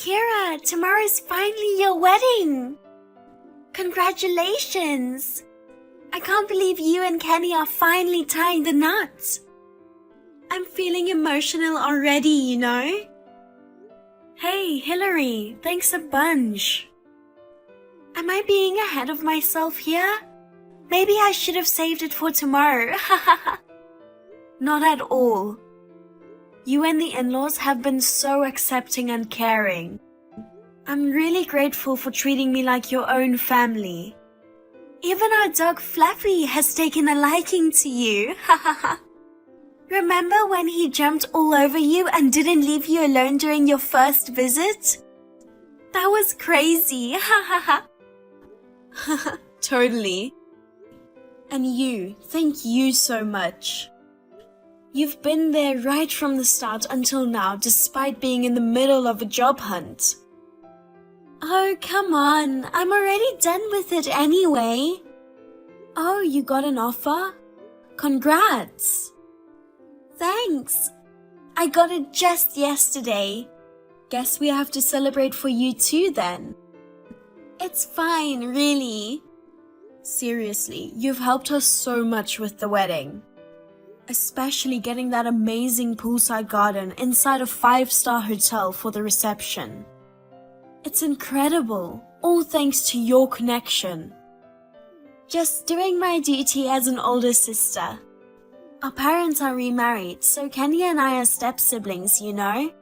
Kira, tomorrow's finally your wedding! Congratulations! I can't believe you and Kenny are finally tying the knots. I'm feeling emotional already, you know? Hey, Hillary, thanks a bunch. Am I being ahead of myself here? Maybe I should have saved it for tomorrow. Not at all. You and the in-laws have been so accepting and caring. I'm really grateful for treating me like your own family. Even our dog Fluffy has taken a liking to you. Remember when he jumped all over you and didn't leave you alone during your first visit? That was crazy. Totally. And you, thank you so much. You've been there right from the start until now, despite being in the middle of a job hunt. Oh, come on. I'm already done with it anyway. Oh, you got an offer? Congrats. Thanks. I got it just yesterday. Guess we have to celebrate for you too then. It's fine, really. Seriously, you've helped us so much with the wedding. Especially getting that amazing poolside garden inside a 5-star hotel for the reception. It's incredible, all thanks to your connection. Just doing my duty as an older sister. Our parents are remarried, so Kenny and I are step-siblings, you know?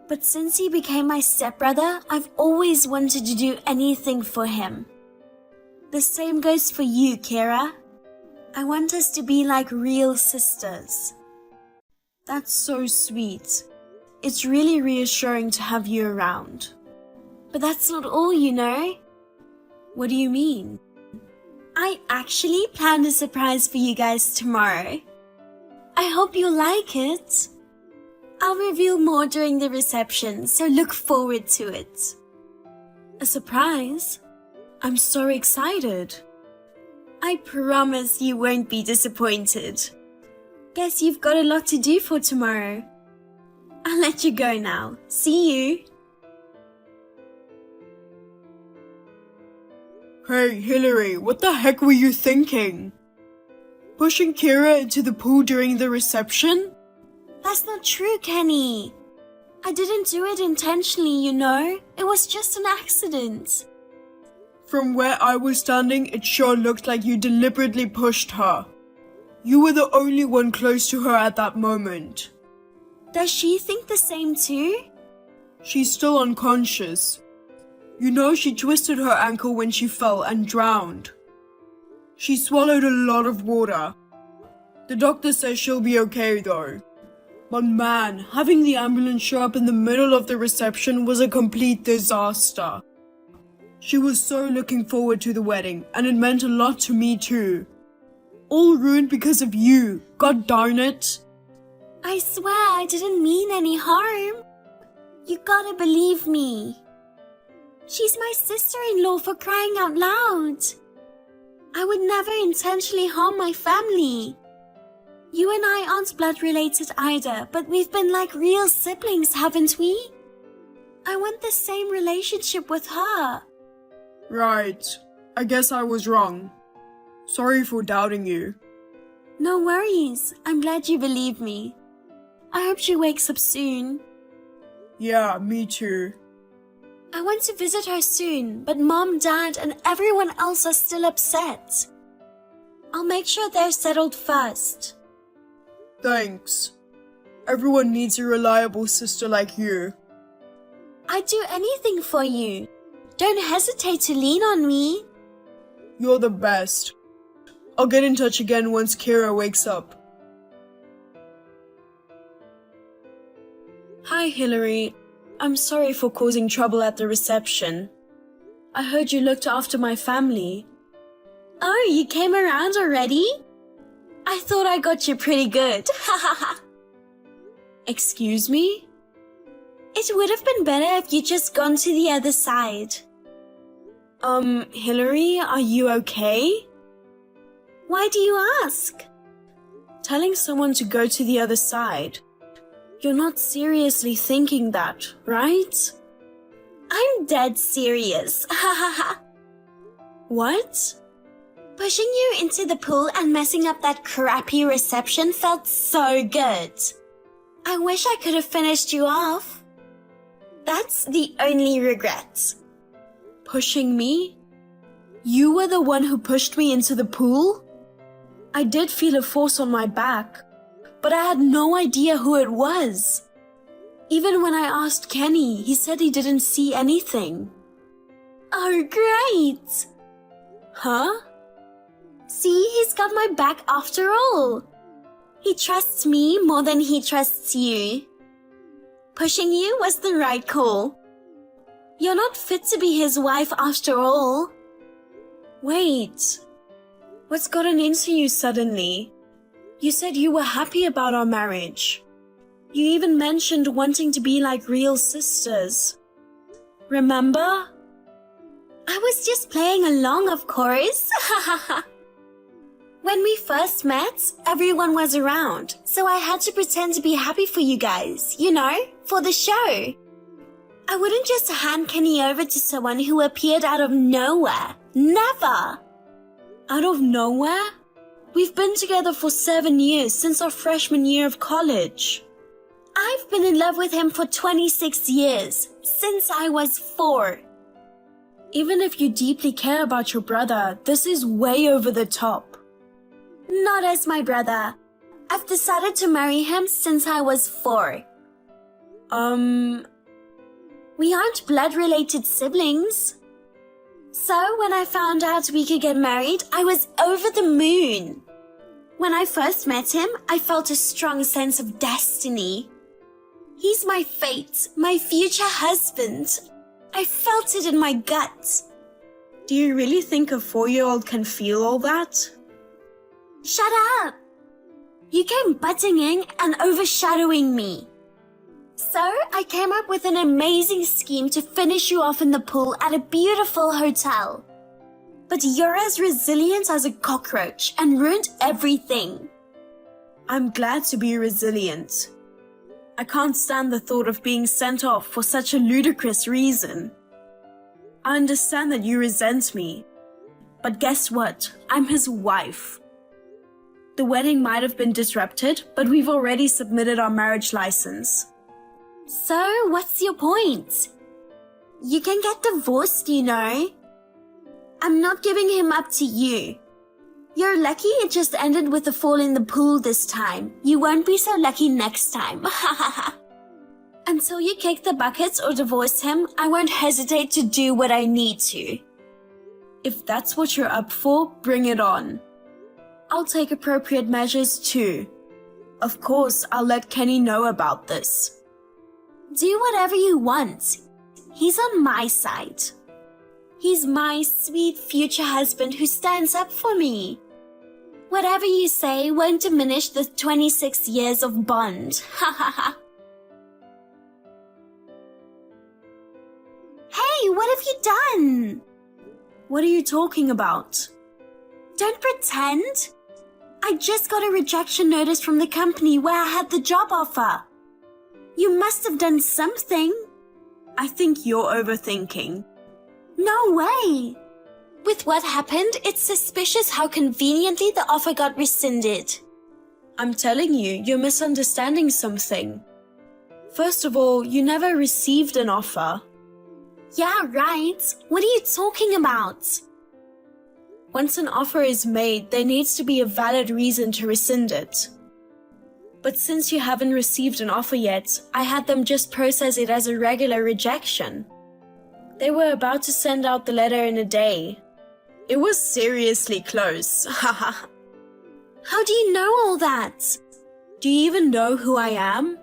But since he became my stepbrother, I've always wanted to do anything for him. The same goes for you, Kira. I want us to be like real sisters. That's so sweet. It's really reassuring to have you around. But that's not all, you know? What do you mean? I actually planned a surprise for you guys tomorrow. I hope you'll like it. I'll reveal more during the reception, so look forward to it. A surprise? I'm so excited. I promise you won't be disappointed. Guess you've got a lot to do for tomorrow. I'll let you go now. See you. Hey, Hillary, what the heck were you thinking? Pushing Kira into the pool during the reception? That's not true, Kenny. I didn't do it intentionally, you know. It was just an accident. From where I was standing, it sure looked like you deliberately pushed her. You were the only one close to her at that moment. Does she think the same too? She's still unconscious. You know she twisted her ankle when she fell and drowned. She swallowed a lot of water. The doctor says she'll be okay though. But man, having the ambulance show up in the middle of the reception was a complete disaster. She was so looking forward to the wedding, and it meant a lot to me too. All ruined because of you, god darn it. I swear I didn't mean any harm. You gotta believe me. She's my sister-in-law, for crying out loud. I would never intentionally harm my family. You and I aren't blood-related either, but we've been like real siblings, haven't we? I want the same relationship with her. Right. I guess I was wrong. Sorry for doubting you. No worries. I'm glad you believe me. I hope she wakes up soon. Yeah, me too. I want to visit her soon, but Mom, Dad, and everyone else are still upset. I'll make sure they're settled first. Thanks. Everyone needs a reliable sister like you. I'd do anything for you. Don't hesitate to lean on me. You're the best. I'll get in touch again once Kira wakes up. Hi, Hillary. I'm sorry for causing trouble at the reception. I heard you looked after my family. Oh, you came around already? I thought I got you pretty good. Excuse me? It would have been better if you just gone to the other side. Hillary, are you okay? Why do you ask? Telling someone to go to the other side. You're not seriously thinking that, right? I'm dead serious. What? Pushing you into the pool and messing up that crappy reception felt so good. I wish I could have finished you off. That's the only regret. Pushing me? You were the one who pushed me into the pool? I did feel a force on my back, but I had no idea who it was. Even when I asked Kenny, he said he didn't see anything. Oh, great! Huh? See, he's got my back after all. He trusts me more than he trusts you. Pushing you was the right call. You're not fit to be his wife after all. Wait. What's gotten into you suddenly? You said you were happy about our marriage. You even mentioned wanting to be like real sisters. Remember? I was just playing along, of course. When we first met, everyone was around, so I had to pretend to be happy for you guys, you know, for the show. I wouldn't just hand Kenny over to someone who appeared out of nowhere. Never! Out of nowhere? We've been together for 7 years, since our freshman year of college. I've been in love with him for 26 years, since I was 4. Even if you deeply care about your brother, this is way over the top. Not as my brother. I've decided to marry him since I was 4. We aren't blood-related siblings. So when I found out we could get married, I was over the moon. When I first met him, I felt a strong sense of destiny. He's my fate, my future husband. I felt it in my gut. Do you really think a 4-year-old can feel all that? Shut up! You came butting in and overshadowing me. So I came up with an amazing scheme to finish you off in the pool at a beautiful hotel. But you're as resilient as a cockroach and ruined everything. I'm glad to be resilient. I can't stand the thought of being sent off for such a ludicrous reason. I understand that you resent me, but guess what? I'm his wife. The wedding might have been disrupted, but we've already submitted our marriage license. So, what's your point? You can get divorced, you know. I'm not giving him up to you. You're lucky it just ended with a fall in the pool this time. You won't be so lucky next time. Until you kick the buckets or divorce him, I won't hesitate to do what I need to. If that's what you're up for, bring it on. I'll take appropriate measures too. Of course, I'll let Kenny know about this. Do whatever you want. He's on my side. He's my sweet future husband who stands up for me. Whatever you say won't diminish the 26 years of bond. Ha ha ha. Hey, what have you done? What are you talking about? Don't pretend. I just got a rejection notice from the company where I had the job offer. You must have done something. I think you're overthinking. No way. With what happened, it's suspicious how conveniently the offer got rescinded. I'm telling you, you're misunderstanding something. First of all, you never received an offer. Yeah, right. What are you talking about? Once an offer is made, there needs to be a valid reason to rescind it. But since you haven't received an offer yet, I had them just process it as a regular rejection. They were about to send out the letter in a day. It was seriously close. Haha. How do you know all that? Do you even know who I am?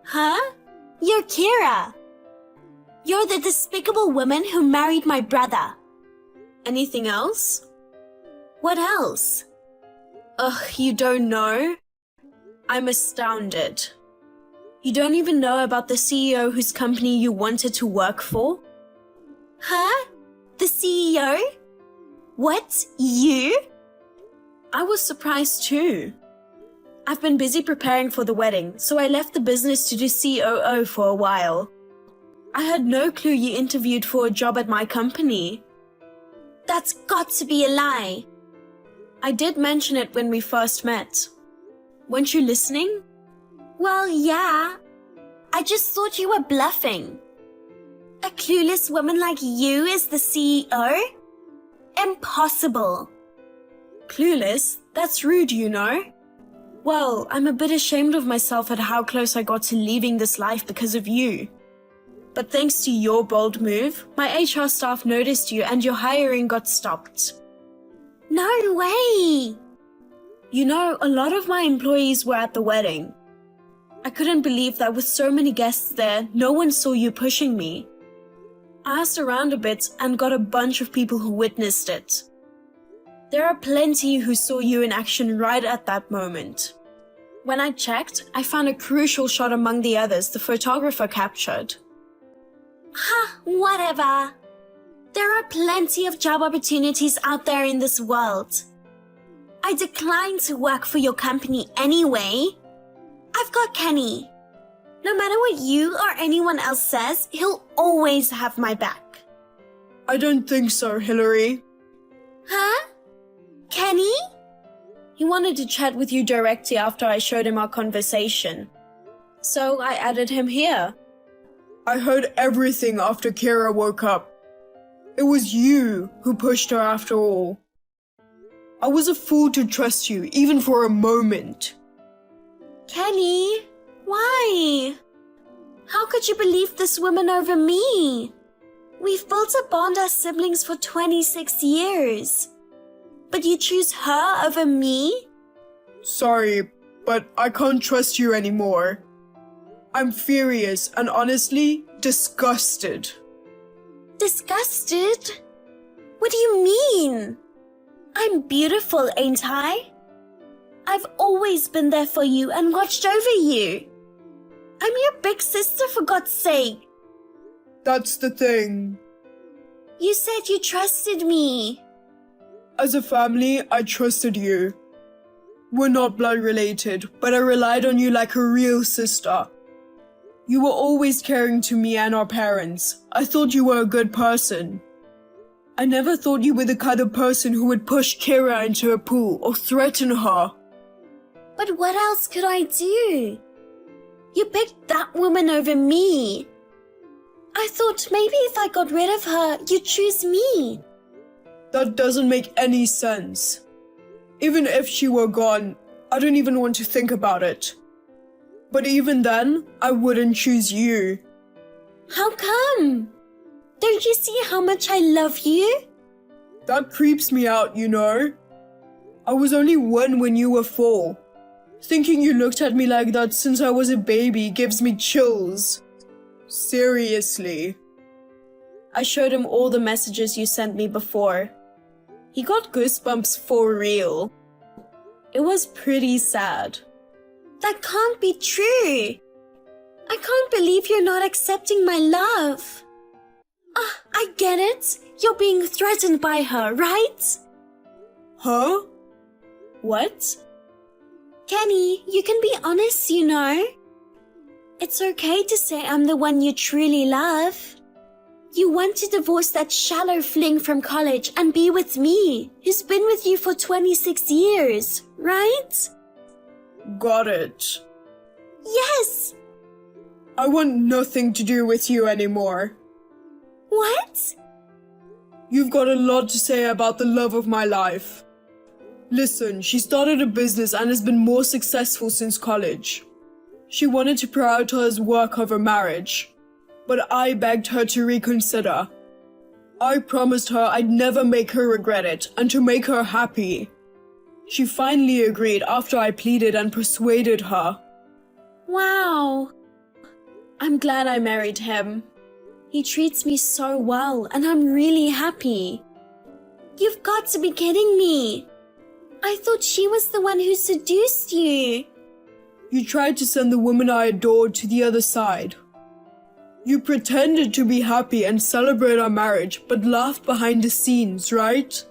Huh? You're Kira. You're the despicable woman who married my brother. Anything else? What else? Ugh, you don't know? I'm astounded. You don't even know about the CEO whose company you wanted to work for? Huh? The CEO? What? You? I was surprised too. I've been busy preparing for the wedding, so I left the business to do COO for a while. I had no clue you interviewed for a job at my company. That's got to be a lie. I did mention it when we first met. Weren't you listening? Well, yeah. I just thought you were bluffing. A clueless woman like you is the CEO? Impossible. Clueless? That's rude, you know. Well, I'm a bit ashamed of myself at how close I got to leaving this life because of you. But thanks to your bold move, my HR staff noticed you and your hiring got stopped. No way! You know, a lot of my employees were at the wedding. I couldn't believe that with so many guests there, no one saw you pushing me. I asked around a bit and got a bunch of people who witnessed it. There are plenty who saw you in action right at that moment. When I checked, I found a crucial shot among the others the photographer captured. Ha, whatever. There are plenty of job opportunities out there in this world. I declined to work for your company anyway. I've got Kenny. No matter what you or anyone else says, he'll always have my back. I don't think so, Hillary. Huh? Kenny? He wanted to chat with you directly after I showed him our conversation. So I added him here. I heard everything after Kira woke up. It was you who pushed her after all. I was a fool to trust you, even for a moment. Kenny, why? How could you believe this woman over me? We've built a bond as siblings for 26 years. But you choose her over me? Sorry, but I can't trust you anymore. I'm furious and honestly disgusted. Disgusted? What do you mean? I'm beautiful, ain't I? I've always been there for you and watched over you. I'm your big sister, for God's sake. That's the thing. You said you trusted me. As a family, I trusted you. We're not blood related, but I relied on you like a real sister. You were always caring to me and our parents. I thought you were a good person. I never thought you were the kind of person who would push Kira into a pool or threaten her. But what else could I do? You picked that woman over me. I thought maybe if I got rid of her, you'd choose me. That doesn't make any sense. Even if she were gone, I don't even want to think about it. But even then, I wouldn't choose you. How come? Don't you see how much I love you? That creeps me out, you know. I was only 1 when you were 4. Thinking you looked at me like that since I was a baby gives me chills. Seriously. I showed him all the messages you sent me before. He got goosebumps for real. It was pretty sad. That can't be true. I can't believe you're not accepting my love. I get it. You're being threatened by her, right? Huh? What? Kenny, you can be honest, you know. It's okay to say I'm the one you truly love. You want to divorce that shallow fling from college and be with me, who's been with you for 26 years, right? Got it. Yes! I want nothing to do with you anymore. What? You've got a lot to say about the love of my life. Listen, she started a business and has been more successful since college. She wanted to prioritize work over marriage, but I begged her to reconsider. I promised her I'd never make her regret it and to make her happy. She finally agreed after I pleaded and persuaded her. Wow. I'm glad I married him. He treats me so well and I'm really happy. You've got to be kidding me. I thought she was the one who seduced you. You tried to send the woman I adored to the other side. You pretended to be happy and celebrate our marriage, but laughed behind the scenes, right?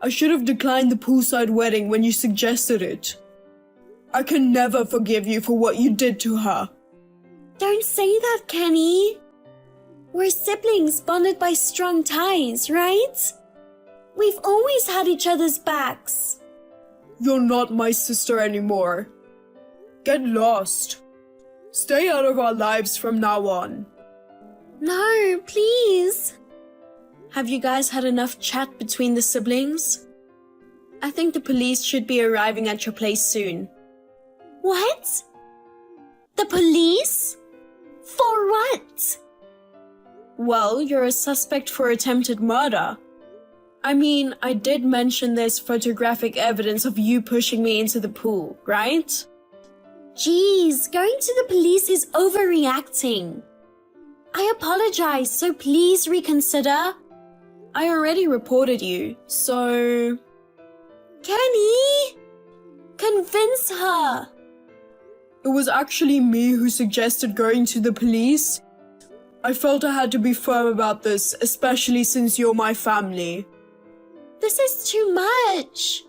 I should have declined the poolside wedding when you suggested it. I can never forgive you for what you did to her. Don't say that, Kenny. We're siblings bonded by strong ties, right? We've always had each other's backs. You're not my sister anymore. Get lost. Stay out of our lives from now on. No, please. Have you guys had enough chat between the siblings? I think the police should be arriving at your place soon. What? The police? For what? Well, you're a suspect for attempted murder. I mean, I did mention there's photographic evidence of you pushing me into the pool, right? Jeez, going to the police is overreacting. I apologize, so please reconsider. I already reported you, so... Kenny! Convince her! It was actually me who suggested going to the police. I felt I had to be firm about this, especially since you're my family. This is too much.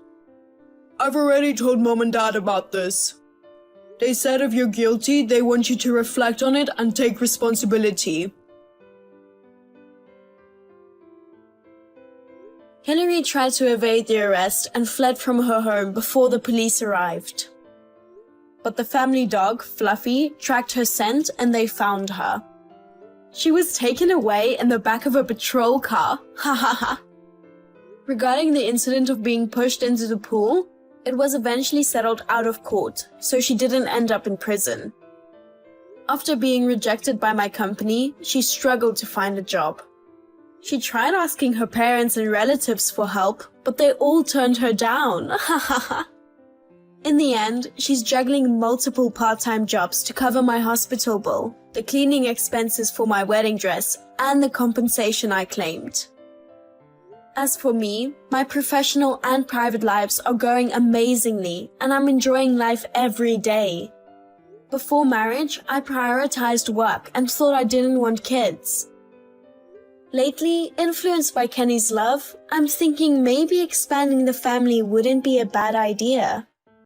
I've already told Mom and Dad about this. They said if you're guilty, they want you to reflect on it and take responsibility. Hillary tried to evade the arrest and fled from her home before the police arrived. But the family dog, Fluffy, tracked her scent and they found her. She was taken away in the back of a patrol car. Ha ha ha. Regarding the incident of being pushed into the pool, it was eventually settled out of court, so she didn't end up in prison. After being rejected by my company, she struggled to find a job. She tried asking her parents and relatives for help, but they all turned her down. In the end, she's juggling multiple part-time jobs to cover my hospital bill, the cleaning expenses for my wedding dress, and the compensation I claimed. As for me, my professional and private lives are going amazingly, and I'm enjoying life every day. Before marriage, I prioritized work and thought I didn't want kids. Lately, influenced by Kenny's love, I'm thinking maybe expanding the family wouldn't be a bad idea.